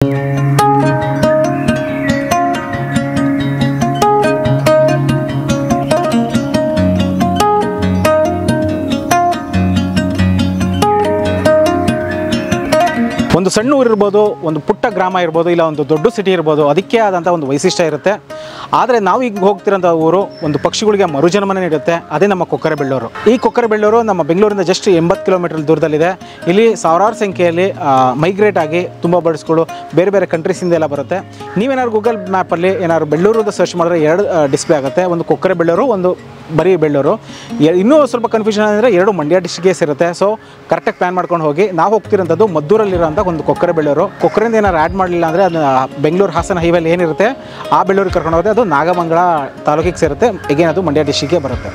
ಒಂದು ಸಣ್ಣ ಊರು ಇರ್ಬೋದು, ಒಂದು ಪುಟ್ಟ ಗ್ರಾಮ ಇರ್ಬೋದು, ಇಲ್ಲ ಒಂದು ದೊಡ್ಡ ಸಿಟಿ ಇರ್ಬೋದು, ಅದಕ್ಕೆ ಆದಂಥ ಒಂದು ವೈಶಿಷ್ಟ್ಯ ಇರುತ್ತೆ. ಆದರೆ ನಾವು ಈಗ ಹೋಗ್ತಿರೋಂಥ ಊರು ಒಂದು ಪಕ್ಷಿಗಳಿಗೆ ಮರುಜನ್ಮನೆ ನೀಡುತ್ತೆ. ಅದೇ ನಮ್ಮ ಕೊಕ್ಕರೆಬೆಳ್ಳೂರು. ಈ ಕೊಕ್ಕರೆಬೆಳ್ಳೂರು ನಮ್ಮ ಬೆಂಗಳೂರಿಂದ ಜಸ್ಟ್ 80 ಕಿಲೋಮೀಟರ್ ದೂರದಲ್ಲಿದೆ. ಇಲ್ಲಿ ಸಾವಿರಾರು ಸಂಖ್ಯೆಯಲ್ಲಿ ಮೈಗ್ರೇಟ್ ಆಗಿ ತುಂಬ ಬರ್ಡ್ಸ್ಗಳು ಬೇರೆ ಬೇರೆ ಕಂಟ್ರೀಸಿಂದ ಎಲ್ಲ ಬರುತ್ತೆ. ನೀವೇನಾದ್ರು ಗೂಗಲ್ ಮ್ಯಾಪಲ್ಲಿ ಏನಾದ್ರು ಬೆಳ್ಳೂರು ಅಂತ ಸರ್ಚ್ ಮಾಡಿದ್ರೆ 2 ಡಿಸ್ಪ್ಲೇ ಆಗುತ್ತೆ. ಒಂದು ಕೊಕ್ಕರೆಬೆಳ್ಳೂರು, ಒಂದು ಬರೀ ಬೆಳ್ಳೂರು. ಇನ್ನೂ ಸ್ವಲ್ಪ ಕನ್ಫ್ಯೂಷನ್ ಅಂದರೆ 2 ಮಂಡ್ಯ ಡಿಸ್ಟ್ರಿಕ್ಗೆ ಸೇರುತ್ತೆ. ಸೊ ಕರೆಕ್ಟಾಗಿ ಪ್ಲ್ಯಾನ್ ಮಾಡ್ಕೊಂಡು ಹೋಗಿ. ನಾವು ಹೋಗ್ತಿರೋಂಥದ್ದು ಮದ್ದೂರಲ್ಲಿರೋಂಥ ಒಂದು ಕೊಕ್ಕರೆಬೆಳ್ಳೂರು. ಕೊಕ್ಕರೆಯಿಂದ ಏನಾದ್ರು ಆ್ಯಡ್ ಮಾಡಲಿಲ್ಲ ಅಂದರೆ ಅದು ಬೆಂಗಳೂರು ಹಾಸನ ಹೈವೇಲಿ ಏನಿರುತ್ತೆ ಆ ಬೆಳ್ಳೂರಿಗೆ ಕರ್ಕೊಂಡು ಹೋಗುತ್ತೆ. ಅದು ನಾಗಮಂಗಲ ತಾಲೂಕಿಗೆ ಸೇರುತ್ತೆ. ಈಗೇನು ಅದು ಮಂಡ್ಯ ಡಿಸ್ಟ್ರಿಕ್ಗೆ ಬರುತ್ತೆ.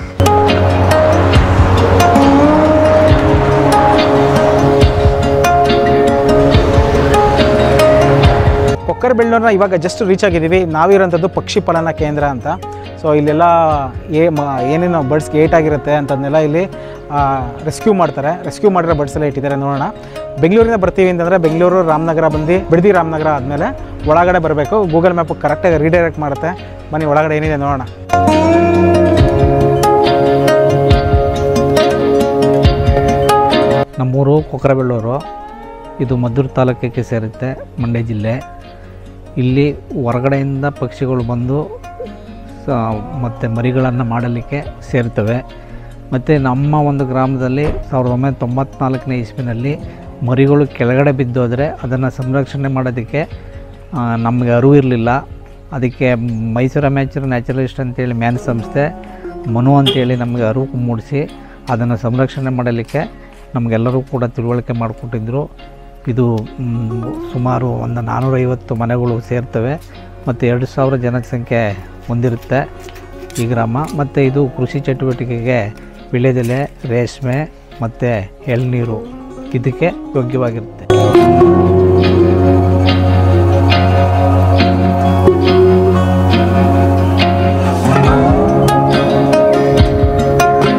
ಕೊಕ್ಕರೆಬೆಳ್ಳೂರನ್ನ ಇವಾಗ ಜಸ್ಟ್ ರೀಚ್ ಆಗಿದ್ದೀವಿ. ನಾವಿರೋಂಥದ್ದು ಪಕ್ಷಿ ಪಾಲನಾ ಕೇಂದ್ರ ಅಂತ. ಸೊ ಇಲ್ಲೆಲ್ಲ ಏನೇನು ಬರ್ಡ್ಸ್ಗೆ ಏಟಾಗಿರುತ್ತೆ ಅಂತದನ್ನೆಲ್ಲ ಇಲ್ಲಿ ರೆಸ್ಕ್ಯೂ ಮಾಡ್ತಾರೆ. ರೆಸ್ಕ್ಯೂ ಮಾಡಿರೋ ಬರ್ಡ್ಸ್ ಎಲ್ಲ ಇಟ್ಟಿದ್ದಾರೆ. ನೋಡೋಣ. ಬೆಂಗಳೂರಿಂದ ಬರ್ತೀವಿ ಅಂತಂದರೆ ಬೆಂಗಳೂರು ರಾಮನಗರ ಬಂದು ಬಿಡದಿ ರಾಮನಗರ ಆದಮೇಲೆ ಒಳಗಡೆ ಬರಬೇಕು. ಗೂಗಲ್ ಮ್ಯಾಪ್ ಕರೆಕ್ಟಾಗಿ ರೀಡೈರೆಕ್ಟ್ ಮಾಡುತ್ತೆ. ಬನ್ನಿ ಒಳಗಡೆ ಏನಿದೆ ನೋಡೋಣ. ನಮ್ಮೂರು ಕೊಕ್ಕರೆಬೆಳ್ಳೂರು. ಇದು ಮದ್ದೂರು ತಾಲೂಕಿಗೆ ಸೇರುತ್ತೆ, ಮಂಡ್ಯ ಜಿಲ್ಲೆ. ಇಲ್ಲಿ ಹೊರಗಡೆಯಿಂದ ಪಕ್ಷಿಗಳು ಬಂದು ಮತ್ತು ಮರಿಗಳನ್ನು ಮಾಡಲಿಕ್ಕೆ ಸೇರ್ತವೆ. ಮತ್ತು ನಮ್ಮ ಒಂದು ಗ್ರಾಮದಲ್ಲಿ 1994ನೇ ಇಸ್ವಿನಲ್ಲಿ ಮರಿಗಳು ಕೆಳಗಡೆ ಬಿದ್ದೋದರೆ ಅದನ್ನು ಸಂರಕ್ಷಣೆ ಮಾಡೋದಕ್ಕೆ ನಮಗೆ ಅರಿವು ಇರಲಿಲ್ಲ. ಅದಕ್ಕೆ ಮೈಸೂರು ಅಮೇಚರ್ ನ್ಯಾಚುರಲಿಸ್ಟ್ ಅಂತೇಳಿ ಮ್ಯಾನ್ ಸಂಸ್ಥೆ ಮನು ಅಂತೇಳಿ ನಮಗೆ ಅರಿವು ಮೂಡಿಸಿ ಅದನ್ನು ಸಂರಕ್ಷಣೆ ಮಾಡಲಿಕ್ಕೆ ನಮಗೆಲ್ಲರೂ ಕೂಡ ತಿಳುವಳಿಕೆ ಮಾಡಿಕೊಟ್ಟಿದ್ದರು. ಇದು ಸುಮಾರು ಒಂದು 450 ಮನೆಗಳು ಸೇರ್ತವೆ ಮತ್ತು 2000 ಜನಸಂಖ್ಯೆ ಹೊಂದಿರುತ್ತೆ ಈ ಗ್ರಾಮ. ಮತ್ತು ಇದು ಕೃಷಿ ಚಟುವಟಿಕೆಗೆ ವಿಳ್ಯದೆಲೆ, ರೇಷ್ಮೆ ಮತ್ತು ಎಳ್ನೀರು ಇದಕ್ಕೆ ಯೋಗ್ಯವಾಗಿರುತ್ತೆ.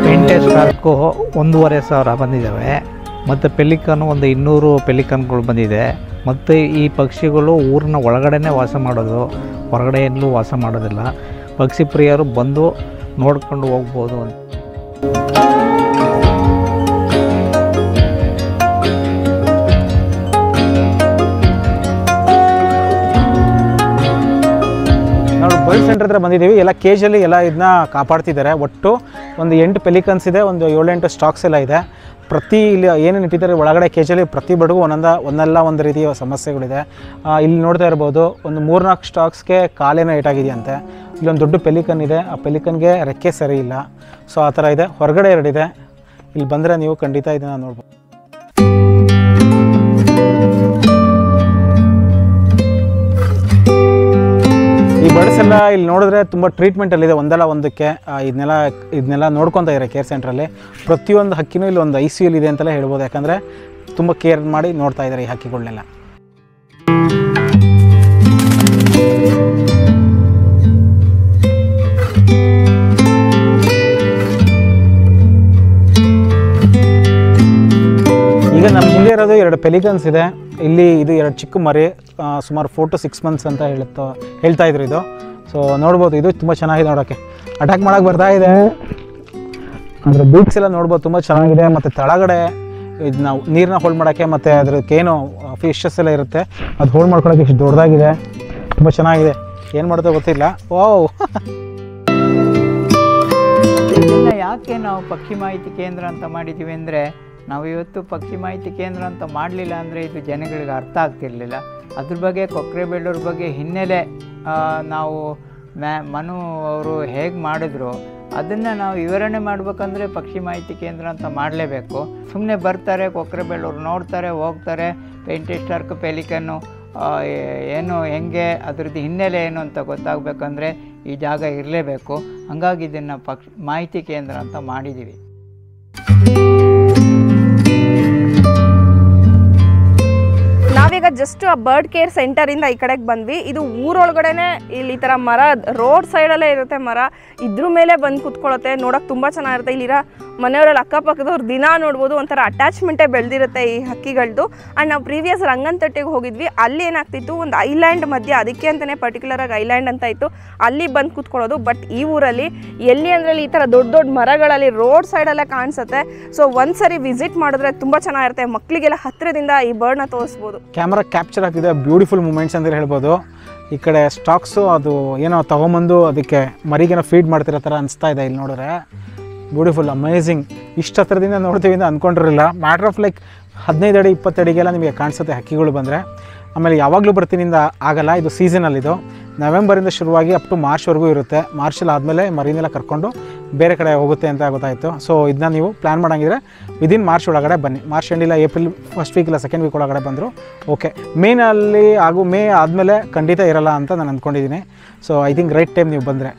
ಪೆಂಟೆ ಸ್ಟಾರ್ಕು 1,500 ಬಂದಿದ್ದಾವೆ. ಮತ್ತು ಪೆಲಿಕನ್ ಒಂದು 200 ಪೆಲಿಕನ್ಗಳು ಬಂದಿದೆ. ಮತ್ತು ಈ ಪಕ್ಷಿಗಳು ಊರಿನ ಒಳಗಡೆನೇ ವಾಸ ಮಾಡೋದು, ಹೊರಗಡೆ ಎಲ್ಲೂ ವಾಸ ಮಾಡೋದಿಲ್ಲ. ಪಕ್ಷಿ ಪ್ರಿಯರು ಬಂದು ನೋಡ್ಕೊಂಡು ಹೋಗ್ಬೋದು ಅಂತ. ನಾವು ಬರ್ಡ್ ಸೆಂಟರ್ ಹತ್ರ ಬಂದಿದ್ದೀವಿ. ಎಲ್ಲ ಕೇಜಲ್ಲಿ ಎಲ್ಲ ಇದನ್ನ ಕಾಪಾಡ್ತಿದ್ದಾರೆ. ಒಟ್ಟು ಒಂದು 8 ಪೆಲಿಕನ್ಸ್ ಇದೆ, ಒಂದು 7-8 ಸ್ಟಾಕ್ಸ್ ಎಲ್ಲ ಇದೆ. ಪ್ರತಿ ಇಲ್ಲಿ ಏನೇನು ಇಟ್ಟಿದ್ದಾರೆ ಒಳಗಡೆ ಕೇಜಲ್ಲಿ ಪ್ರತಿ ಬಡ್ಗೂ ಒಂದಲ್ಲ ಒಂದು ರೀತಿಯ ಸಮಸ್ಯೆಗಳಿದೆ. ಇಲ್ಲಿ ನೋಡ್ತಾ ಇರ್ಬೋದು, ಒಂದು 3-4 ಸ್ಟಾಕ್ಸ್ಗೆ ಕಾಲೇನೋ ಏಟಾಗಿದೆಯಂತೆ. ಇಲ್ಲೊಂದು ದೊಡ್ಡ ಪೆಲಿಕನ್ ಇದೆ, ಆ ಪೆಲಿಕನ್ಗೆ ರೆಕ್ಕೆ ಸರಿ ಇಲ್ಲ. ಸೊ ಆ ಥರ ಇದೆ. ಹೊರಗಡೆ 2 ಇದೆ. ಇಲ್ಲಿ ಬಂದರೆ ನೀವು ಖಂಡಿತ ಇದನ್ನು ನೋಡ್ಬೋದು. ಈ ಬರ್ಡ್ಸ್ ಎಲ್ಲ ಇಲ್ಲಿ ನೋಡಿದ್ರೆ ತುಂಬ ಟ್ರೀಟ್ಮೆಂಟಲ್ಲಿದೆ. ಒಂದಲ್ಲ ಒಂದಕ್ಕೆ ಇದನ್ನೆಲ್ಲ ನೋಡ್ಕೊತಾ ಇದ್ದಾರೆ ಕೇರ್ ಸೆಂಟ್ರಲ್ಲಿ. ಪ್ರತಿಯೊಂದು ಹಕ್ಕಿನೂ ಇಲ್ಲಿ ಒಂದು ICU ಇದೆ ಅಂತಲೇ ಹೇಳ್ಬೋದು. ಯಾಕಂದರೆ ತುಂಬ ಕೇರ್ ಮಾಡಿ ನೋಡ್ತಾ ಇದ್ದಾರೆ ಈ ಹಕ್ಕಿಗಳನ್ನೆಲ್ಲ. ಈಗ ನಮ್ಮ ಮುಂದೆ ಇರೋದು 2 ಪೆಲಿಕನ್ಸ್ ಇದೆ. ಇಲ್ಲಿ ಇದು 2 ಚಿಕ್ಕ ಮರಿ, ಸುಮಾರು 4 to 6 months ಅಂತ ಹೇಳ್ತಾ ಇದ್ರು ಇದು. ಸೊ ನೋಡ್ಬೋದು, ಇದು ತುಂಬ ಚೆನ್ನಾಗಿದೆ ನೋಡೋಕ್ಕೆ. ಅಟ್ಯಾಕ್ ಮಾಡೋಕ್ಕೆ ಬರ್ತಾ ಇದೆ. ಅದರ ಬೀಕ್ಸ್ ಎಲ್ಲ ನೋಡ್ಬೋದು, ತುಂಬ ಚೆನ್ನಾಗಿದೆ. ಮತ್ತು ತಳಗಡೆ ಇದು ನಾವು ನೀರನ್ನ ಹೋಲ್ಡ್ ಮಾಡೋಕ್ಕೆ ಮತ್ತು ಅದಕ್ಕೇನು ಫಿಶಸ್ ಎಲ್ಲ ಇರುತ್ತೆ ಅದು ಹೋಲ್ಡ್ ಮಾಡ್ಕೊಳ್ಳೋಕೆ ಇಷ್ಟು ದೊಡ್ಡದಾಗಿದೆ. ತುಂಬ ಚೆನ್ನಾಗಿದೆ. ಏನು ಮಾಡೋದು ಗೊತ್ತಿಲ್ಲ. ವಾವ್. ಯಾಕೆ ನಾವು ಪಕ್ಷಿ ಮಾಹಿತಿ ಕೇಂದ್ರ ಅಂತ ಮಾಡಿದ್ದೀವಿ ಅಂದರೆ, ನಾವು ಇವತ್ತು ಪಕ್ಷಿ ಮಾಹಿತಿ ಕೇಂದ್ರ ಅಂತ ಮಾಡಲಿಲ್ಲ ಅಂದರೆ ಇದು ಜನಗಳಿಗೆ ಅರ್ಥ ಆಗ್ತಿರಲಿಲ್ಲ. ಅದ್ರ ಬಗ್ಗೆ ಕೊಕ್ಕರೆಬೆಳ್ಳೂರು ಬಗ್ಗೆ ಹಿನ್ನೆಲೆ ನಾವು ಮನು ಅವರು ಹೇಗೆ ಮಾಡಿದ್ರು ಅದನ್ನು ನಾವು ವಿವರಣೆ ಮಾಡಬೇಕಂದ್ರೆ ಪಕ್ಷಿ ಮಾಹಿತಿ ಕೇಂದ್ರ ಅಂತ ಮಾಡಲೇಬೇಕು. ಸುಮ್ಮನೆ ಬರ್ತಾರೆ, ಕೊಕ್ಕರೆಬೆಳ್ಳೂರು ನೋಡ್ತಾರೆ, ಹೋಗ್ತಾರೆ. ಪೇಂಟೆಡ್ ಸ್ಟಾರ್ಕ್, ಪೆಲಿಕನ್ನು ಏನು ಹೆಂಗೆ ಅದರದ್ದು ಹಿನ್ನೆಲೆ ಏನು ಅಂತ ಗೊತ್ತಾಗಬೇಕಂದ್ರೆ ಈ ಜಾಗ ಇರಲೇಬೇಕು. ಹಾಗಾಗಿ ಇದನ್ನು ಮಾಹಿತಿ ಕೇಂದ್ರ ಅಂತ ಮಾಡಿದ್ದೀವಿ. ನಾವೀಗ ಜಸ್ಟ್ ಆ ಬರ್ಡ್ ಕೇರ್ ಸೆಂಟರಿಂದ ಈ ಕಡೆಗೆ ಬಂದ್ವಿ. ಇದು ಊರೊಳಗಡೆನೆ ಇಲ್ಲಿ ಈ ಥರ ಮರ ರೋಡ್ ಸೈಡಲ್ಲೇ ಇರುತ್ತೆ ಮರ. ಇದ್ರ ಮೇಲೆ ಬಂದು ಕುತ್ಕೊಳ್ಳುತ್ತೆ. ನೋಡೋಕೆ ತುಂಬ ಚೆನ್ನಾಗಿರುತ್ತೆ. ಇಲ್ಲಿರೋ ಮನೆಯವರಲ್ಲಿ ಅಕ್ಕಪಕ್ಕದವ್ರು ದಿನ ನೋಡ್ಬೋದು, ಒಂಥರ ಅಟ್ಯಾಚ್ಮೆಂಟೇ ಬೆಳೆದಿರುತ್ತೆ ಈ ಹಕ್ಕಿಗಳದ್ದು. ಆ್ಯಂಡ್ ನಾವು ಪ್ರೀವಿಯಸ್ ರಂಗನತಿಟ್ಟೆಗೆ ಹೋಗಿದ್ವಿ, ಅಲ್ಲಿ ಏನಾಗ್ತಿತ್ತು ಒಂದು ಐಲ್ಯಾಂಡ್ ಮಧ್ಯೆ, ಅದಕ್ಕೆ ಅಂತಲೇ ಪರ್ಟಿಕ್ಯುಲರಾಗಿ ಐಲ್ಯಾಂಡ್ ಅಂತ ಇತ್ತು, ಅಲ್ಲಿ ಬಂದು ಕೂತ್ಕೊಳ್ಳೋದು. ಬಟ್ ಈ ಊರಲ್ಲಿ ಎಲ್ಲಿ ಅಂದರೆ ಈ ಥರ ದೊಡ್ಡ ದೊಡ್ಡ ಮರಗಳಲ್ಲಿ ರೋಡ್ ಸೈಡಲ್ಲೇ ಕಾಣಿಸುತ್ತೆ. ಸೊ ಒಂದ್ಸರಿ ವಿಸಿಟ್ ಮಾಡಿದ್ರೆ ತುಂಬ ಚೆನ್ನಾಗಿರುತ್ತೆ, ಮಕ್ಕಳಿಗೆಲ್ಲ ಹತ್ತಿರದಿಂದ ಈ ಬರ್ಡ್ನ ತೋರಿಸ್ಬೋದು. ಕ್ಯಾಮ್ರಾ ಕ್ಯಾಪ್ಚರ್ ಆಗ್ತಿದೆ, ಬ್ಯೂಟಿಫುಲ್ ಮೂಮೆಂಟ್ಸ್ ಅಂತ ಹೇಳ್ಬೋದು. ಈ ಕಡೆ ಸ್ಟಾಕ್ಸು ಅದು ಏನೋ ತೊಗೊಂಬಂದು ಅದಕ್ಕೆ ಮರಿಗೇನೋ ಫೀಡ್ ಮಾಡ್ತಿರೋ ಥರ ಅನಿಸ್ತಾ ಇದೆ ಇಲ್ಲಿ ನೋಡಿದ್ರೆ. Beautiful, amazing. ಇಷ್ಟು ಹತ್ರದಿಂದ ನೋಡ್ತೀವಿ ಅಂತ ಅಂದ್ಕೊಂಡಿರಲಿಲ್ಲ. ಮ್ಯಾಟ್ರ್ ಆಫ್ ಲೈಕ್ 15 ಅಡಿ 20 ಅಡಿಗೆಲ್ಲ ನಿಮಗೆ ಕಾಣಿಸುತ್ತೆ ಹಕ್ಕಿಗಳು ಬಂದರೆ. ಆಮೇಲೆ ಯಾವಾಗಲೂ ಬರ್ತೀನಿಂದ ಆಗಲ್ಲ, ಇದು ಸೀಸನಲ್ಲಿದು. ನವೆಂಬರಿಂದ ಶುರುವಾಗಿ ಅಪ್ ಟು ಮಾರ್ಚ್ವರೆಗೂ ಇರುತ್ತೆ. ಮಾರ್ಚಲ್ಲಿ ಆದಮೇಲೆ ಮರಿನೆಲ್ಲ ಕರ್ಕೊಂಡು ಬೇರೆ ಕಡೆ ಹೋಗುತ್ತೆ ಅಂತ ಗೊತ್ತಾಯಿತು. ಸೊ ಇದನ್ನ ನೀವು ಪ್ಲ್ಯಾನ್ ಮಾಡೋಂಗಿದ್ರೆ ವಿದಿನ್ ಮಾರ್ಚ್ ಒಳಗಡೆ ಬನ್ನಿ. ಮಾರ್ಚ್ ಎಂಡ್ ಇಲ್ಲ ಏಪ್ರಿಲ್ ಫಸ್ಟ್ ವೀಕ್ ಇಲ್ಲ ಸೆಕೆಂಡ್ ವೀಕ್ ಒಳಗಡೆ ಬಂದರು ಓಕೆ. ಮೇನಲ್ಲಿ ಹಾಗೂ ಮೇ ಆದಮೇಲೆ ಖಂಡಿತ ಇರಲ್ಲ ಅಂತ ನಾನು ಅಂದ್ಕೊಂಡಿದ್ದೀನಿ. So I think right time ನೀವು ಬಂದರೆ.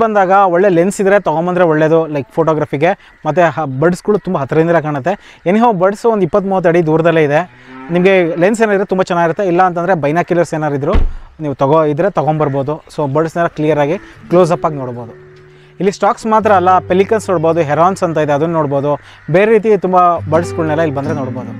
ಬಂದಾಗ ಒಳ್ಳೆ ಲೆನ್ಸ್ ಇದ್ದರೆ ತೊಗೊಂಬಂದರೆ ಒಳ್ಳೆಯದು, ಲೈಕ್ ಫೋಟೋಗ್ರಫಿಗೆ. ಮತ್ತು ಬರ್ಡ್ಸ್ಗಳು ತುಂಬ ಹತ್ತಿರದಿಂದ ಕಾಣುತ್ತೆ. ಎನಿಹೋ ಬರ್ಡ್ಸ್ ಒಂದು 20-30 ಅಡಿ ದೂರದಲ್ಲೇ ಇದೆ. ನಿಮಗೆ ಲೆನ್ಸ್ ಏನಾರಿದ್ರೆ ತುಂಬ ಚೆನ್ನಾಗಿರುತ್ತೆ. ಇಲ್ಲ ಅಂತಂದರೆ ಬೈನಾಕ್ಯುಲರ್ಸ್ ಏನಾರಿದ್ರು ನೀವು ತೊಗೊಂಬರ್ಬೋದು. ಸೊ ಬರ್ಡ್ಸ್ನೆಲ್ಲ ಕ್ಲಿಯರಾಗಿ ಕ್ಲೋಸಪ್ ಆಗಿ ನೋಡ್ಬೋದು. ಇಲ್ಲಿ ಸ್ಟಾಕ್ಸ್ ಮಾತ್ರ ಅಲ್ಲ, ಪೆಲಿಕನ್ಸ್ ನೋಡ್ಬೋದು, ಹೆರಾನ್ಸ್ ಅಂತ ಇದೆ ಅದನ್ನು ನೋಡ್ಬೋದು. ಬೇರೆ ರೀತಿ ತುಂಬ ಬರ್ಡ್ಸ್ಗಳನ್ನೆಲ್ಲ ಇಲ್ಲಿ ಬಂದರೆ ನೋಡ್ಬೋದು.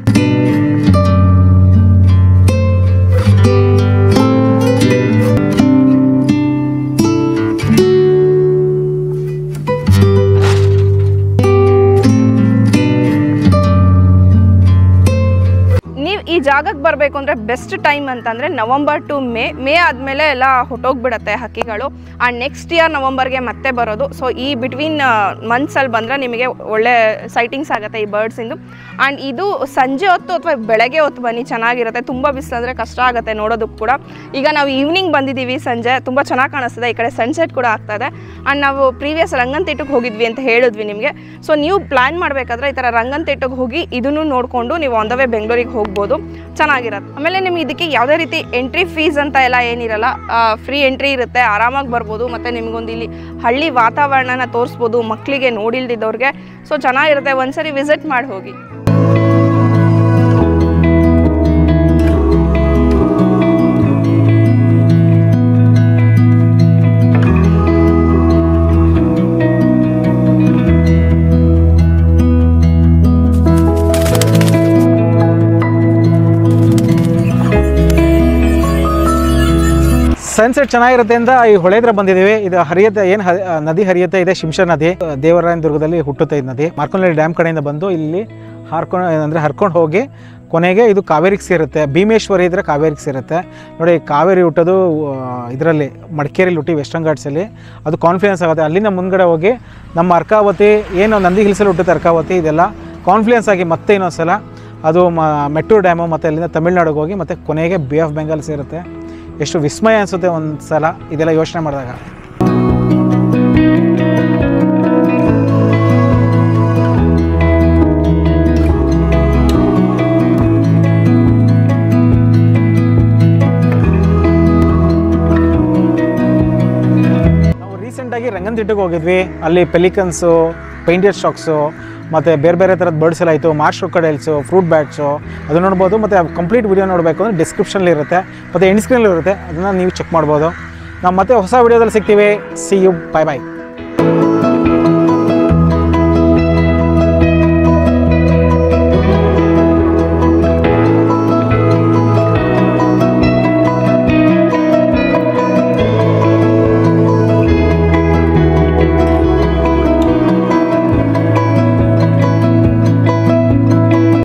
ಈ ಜಾಗಕ್ಕೆ ಬರಬೇಕು ಅಂದರೆ ಬೆಸ್ಟ್ ಟೈಮ್ ಅಂತಂದರೆ ನವಂಬರ್ ಟು ಮೇ ಆದಮೇಲೆ ಎಲ್ಲ ಹೊಟ್ಟೋಗ್ಬಿಡುತ್ತೆ ಹಕ್ಕಿಗಳು. ಆ್ಯಂಡ್ ನೆಕ್ಸ್ಟ್ ಇಯರ್ ನವಂಬರ್ಗೆ ಮತ್ತೆ ಬರೋದು. ಸೊ ಈ ಬಿಟ್ವೀನ್ ಮಂತ್ಸಲ್ಲಿ ಬಂದರೆ ನಿಮಗೆ ಒಳ್ಳೆ ಸೈಟಿಂಗ್ಸ್ ಆಗುತ್ತೆ ಈ ಬರ್ಡ್ಸಿಂದು. ಆ್ಯಂಡ್ ಇದು ಸಂಜೆ ಹೊತ್ತು ಅಥವಾ ಬೆಳಗ್ಗೆ ಹೊತ್ತು ಬನ್ನಿ, ಚೆನ್ನಾಗಿರುತ್ತೆ. ತುಂಬ ಬಿಸಿಲಂದರೆ ಕಷ್ಟ ಆಗುತ್ತೆ ನೋಡೋದಕ್ಕೆ ಕೂಡ. ಈಗ ನಾವು ಈವ್ನಿಂಗ್ ಬಂದಿದ್ದೀವಿ, ಸಂಜೆ ತುಂಬ ಚೆನ್ನಾಗಿ ಕಾಣಿಸ್ತದೆ. ಈ ಕಡೆ ಸನ್ಸೆಟ್ ಕೂಡ ಆಗ್ತಾಯಿದೆ. ಆ್ಯಂಡ್ ನಾವು ಪ್ರೀವಿಯಸ್ ರಂಗನತಿಟ್ಟೆಗೆ ಹೋಗಿದ್ವಿ ಅಂತ ಹೇಳಿದ್ವಿ ನಿಮಗೆ. ಸೊ ನೀವು ಪ್ಲ್ಯಾನ್ ಮಾಡಬೇಕಾದ್ರೆ ಈ ಥರ ರಂಗನತಿಟ್ಟೆಗೆ ಹೋಗಿ ಇದನ್ನು ನೋಡಿಕೊಂಡು ನೀವು ಆನ್ ದ ವೇ ಬೆಂಗಳೂರಿಗೆ ಹೋಗ್ಬೋದು, ಚೆನ್ನಾಗಿರುತ್ತೆ. ಆಮೇಲೆ ನಿಮ್ಗೆ ಇದಕ್ಕೆ ಯಾವುದೇ ರೀತಿ ಎಂಟ್ರಿ ಫೀಸ್ ಅಂತ ಎಲ್ಲ ಏನಿರಲ್ಲ, ಫ್ರೀ ಎಂಟ್ರಿ ಇರುತ್ತೆ, ಆರಾಮಾಗಿ ಬರ್ಬೋದು. ಮತ್ತು ನಿಮಗೊಂದು ಇಲ್ಲಿ ಹಳ್ಳಿ ವಾತಾವರಣನ ತೋರಿಸ್ಬೋದು ಮಕ್ಕಳಿಗೆ ನೋಡಿಲ್ದಿದ್ದವ್ರಿಗೆ. ಸೊ ಚೆನ್ನಾಗಿರುತ್ತೆ, ಒಂದ್ಸರಿ ವಿಸಿಟ್ ಮಾಡಿ ಹೋಗಿ. ಸನ್ಸೆಟ್ ಚೆನ್ನಾಗಿರುತ್ತೆ ಅಂತ ಈ ಹೊಳೆ ಹತ್ರ ಬಂದಿದ್ದೀವಿ. ಇದು ಹರಿಯುತ್ತೆ, ಏನು ನದಿ ಹರಿಯುತ್ತೆ ಇದೆ, ಶಿಂಷಾ ನದಿ. ದೇವರಾಯನದುರ್ಗದಲ್ಲಿ ಹುಟ್ಟುತ್ತೆ ಈ ನದಿ. ಮಾರ್ಕೋನಹಳ್ಳಿ ಡ್ಯಾಮ್ ಕಡೆಯಿಂದ ಬಂದು ಇಲ್ಲಿ ಹರ್ಕೊಂಡು ಹೋಗಿ ಕೊನೆಗೆ ಇದು ಕಾವೇರಿಗೆ ಸೇರುತ್ತೆ. ಭೀಮೇಶ್ವರಿ ಇದ್ದರೆ ಕಾವೇರಿಗೆ ಸೇರುತ್ತೆ. ನೋಡಿ, ಕಾವೇರಿ ಹುಟ್ಟೋದು ಇದರಲ್ಲಿ ಮಡಿಕೇರಿಲಿ ಹುಟ್ಟಿ ವೆಸ್ಟರ್ನ್ ಘಾಟ್ಸಲ್ಲಿ. ಅದು ಕಾನ್ಫ್ಲುಯೆನ್ಸ್ ಆಗುತ್ತೆ. ಅಲ್ಲಿಂದ ಮುಂದ್ಗಡೆ ಹೋಗಿ ನಮ್ಮ ಅರ್ಕಾವತಿ ಏನು ನಂದಿ ಹಿಲ್ಸಲ್ಲಿ ಹುಟ್ಟುತ್ತೆ ಅರ್ಕಾವತಿ, ಇದೆಲ್ಲ ಕಾನ್ಫ್ಲುಯೆನ್ಸ್ ಆಗಿ ಮತ್ತೆ ಇನ್ನೊಂದ್ಸಲ ಅದು ಮೆಟ್ಟೂರು ಡ್ಯಾಮು ಮತ್ತು ಅಲ್ಲಿಂದ ತಮಿಳ್ನಾಡಿಗೆ ಹೋಗಿ ಮತ್ತು ಕೊನೆಗೆ ಬೇ ಆಫ್ ಬೆಂಗಾಲ್ ಸೇರುತ್ತೆ. ಎಷ್ಟು ವಿಸ್ಮಯ ಅನಿಸುತ್ತೆ ಒಂದು ಸಲ ಇದೆಲ್ಲ ಯೋಚನೆ ಮಾಡಿದಾಗ. ನಾವು ರೀಸೆಂಟಾಗಿ ರಂಗನತಿಟ್ಟೆಗೆ ಹೋಗಿದ್ವಿ. ಅಲ್ಲಿ ಪೆಲಿಕನ್ಸು, ಪೈಂಟೆಡ್ ಸ್ಟಾಕ್ಸು ಮತ್ತು ಬೇರೆ ಬೇರೆ ಥರದ ಬರ್ಡ್ಸ್ ಎಲ್ಲ ಆಯಿತು. ಮಾರ್ಶ್ ಕ್ರೊಕೊಡೈಲ್ಸು, ಫ್ರೂಟ್ ಬ್ಯಾಟ್ಸು ಅದು ನೋಡ್ಬೋದು. ಮತ್ತು ಕಂಪ್ಲೀಟ್ ವಿಡಿಯೋ ನೋಡಬೇಕು ಅಂದರೆ ಡಿಸ್ಕ್ರಿಪ್ಷನಲ್ಲಿ ಇರುತ್ತೆ ಮತ್ತು ಎಂಡ್ ಸ್ಕ್ರೀನಲ್ಲಿ ಇರುತ್ತೆ, ಅದನ್ನು ನೀವು ಚೆಕ್ ಮಾಡ್ಬೋದು. ನಾವು ಮತ್ತೆ ಹೊಸ ವಿಡಿಯೋದಲ್ಲಿ ಸಿಗ್ತೀವಿ. C you, bye bye.